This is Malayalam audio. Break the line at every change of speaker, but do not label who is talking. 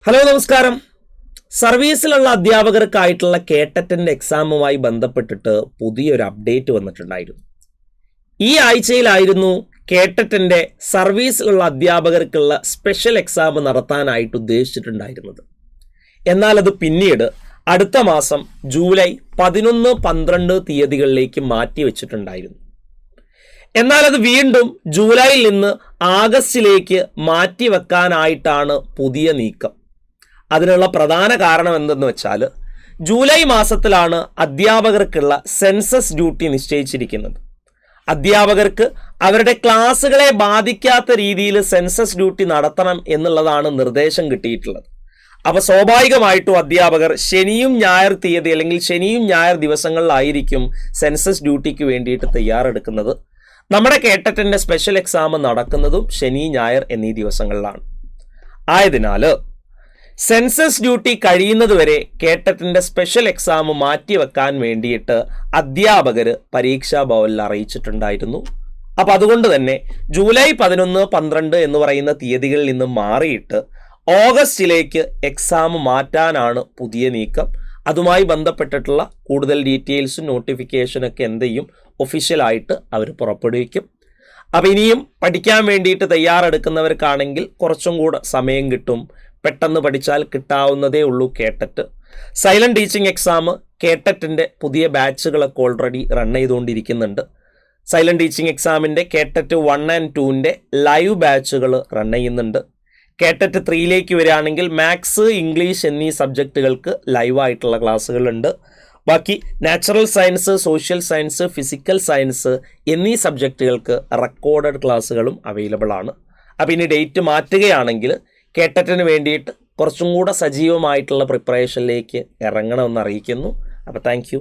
ഹലോ നമസ്കാരം. സർവീസിലുള്ള അധ്യാപകർക്കായിട്ടുള്ള കേട്ടറ്റിൻ്റെ എക്സാമുമായി ബന്ധപ്പെട്ടിട്ട് പുതിയൊരു അപ്ഡേറ്റ് വന്നിട്ടുണ്ടായിരുന്നു. ഈ ആഴ്ചയിലായിരുന്നു കേട്ടറ്റിൻ്റെ സർവീസിലുള്ള അധ്യാപകർക്കുള്ള സ്പെഷ്യൽ എക്സാം നടത്താനായിട്ട് ഉദ്ദേശിച്ചിട്ടുണ്ടായിരുന്നത്. എന്നാൽ അത് പിന്നീട് അടുത്ത മാസം ജൂലൈ 11, 12 തീയതികളിലേക്ക് മാറ്റി വെച്ചിട്ടുണ്ടായിരുന്നു. എന്നാൽ അത് വീണ്ടും ജൂലൈയിൽ നിന്ന് ആഗസ്റ്റിലേക്ക് മാറ്റി വെക്കാനായിട്ടാണ് പുതിയ നീക്കം. അതിനുള്ള പ്രധാന കാരണം എന്തെന്ന് വെച്ചാൽ, ജൂലൈ മാസത്തിലാണ് അധ്യാപകർക്കുള്ള സെൻസസ് ഡ്യൂട്ടി നിശ്ചയിച്ചിരിക്കുന്നത്. അധ്യാപകർക്ക് അവരുടെ ക്ലാസ്സുകളെ ബാധിക്കാത്ത രീതിയിൽ സെൻസസ് ഡ്യൂട്ടി നടത്തണം എന്നുള്ളതാണ് നിർദ്ദേശം കിട്ടിയിട്ടുള്ളത്. അപ്പോൾ സ്വാഭാവികമായിട്ടും അധ്യാപകർ ശനിയും ഞായർ തീയതി അല്ലെങ്കിൽ ശനിയും ഞായർ ദിവസങ്ങളിലായിരിക്കും സെൻസസ് ഡ്യൂട്ടിക്ക് വേണ്ടിയിട്ട് തയ്യാറെടുക്കുന്നത്. നമ്മുടെ കേട്ടറ്റിൻ്റെ സ്പെഷ്യൽ എക്സാം നടക്കുന്നതും ശനി ഞായർ എന്നീ ദിവസങ്ങളിലാണ്. ആയതിനാൽ സെൻസസ് ഡ്യൂട്ടി കഴിയുന്നതുവരെ കേട്ടറ്റിൻ്റെ സ്പെഷ്യൽ എക്സാം മാറ്റിവെക്കാൻ വേണ്ടിയിട്ട് അധ്യാപകർ പരീക്ഷാ ഭവനിൽ അറിയിച്ചിട്ടുണ്ടായിരുന്നു. അപ്പോൾ അതുകൊണ്ട് തന്നെ ജൂലൈ 11, 12 എന്ന് പറയുന്ന തീയതികളിൽ നിന്ന് മാറിയിട്ട് ഓഗസ്റ്റിലേക്ക് എക്സാം മാറ്റാനാണ് പുതിയ നീക്കം. അതുമായി ബന്ധപ്പെട്ടിട്ടുള്ള കൂടുതൽ ഡീറ്റെയിൽസും നോട്ടിഫിക്കേഷനൊക്കെ എന്ത് ചെയ്യും, ഒഫീഷ്യലായിട്ട് അവർ പുറപ്പെടുവിക്കും. അപ്പോൾ ഇനിയും പഠിക്കാൻ വേണ്ടിയിട്ട് തയ്യാറെടുക്കുന്നവർക്കാണെങ്കിൽ കുറച്ചും കൂടെ സമയം കിട്ടും. പെട്ടെന്ന് പഠിച്ചാൽ കിട്ടാവുന്നതേ ഉള്ളൂ കേട്ടറ്റ്. സൈലന്റ് ടീച്ചിങ് എക്സാം കേട്ടറ്റിൻ്റെ പുതിയ ബാച്ചുകളൊക്കെ ഓൾറെഡി റൺ ചെയ്തുകൊണ്ടിരിക്കുന്നുണ്ട്. സൈലന്റ് ടീച്ചിങ് എക്സാമിൻ്റെ കേട്ടറ്റ് 1 and 2ൻ്റെ ലൈവ് ബാച്ചുകൾ റൺ ചെയ്യുന്നുണ്ട്. കേട്ടറ്റ് 3ലേക്ക് വരികയാണെങ്കിൽ മാത്സ്, ഇംഗ്ലീഷ് എന്നീ സബ്ജക്റ്റുകൾക്ക് ലൈവായിട്ടുള്ള ക്ലാസ്സുകളുണ്ട്. ബാക്കി natural science, social science, physical science എന്നീ സബ്ജക്റ്റുകൾക്ക് റെക്കോർഡഡ് ക്ലാസ്സുകളും അവൈലബിൾ ആണ്. അപ്പോൾ ഇനി ഡേറ്റ് മാറ്റുകയാണെങ്കിൽ കേട്ടറ്റിന് വേണ്ടിയിട്ട് കുറച്ചും കൂടെ സജീവമായിട്ടുള്ള പ്രിപ്പറേഷനിലേക്ക് ഇറങ്ങണമെന്ന് അറിയിക്കുന്നു. അപ്പോൾ താങ്ക് യു.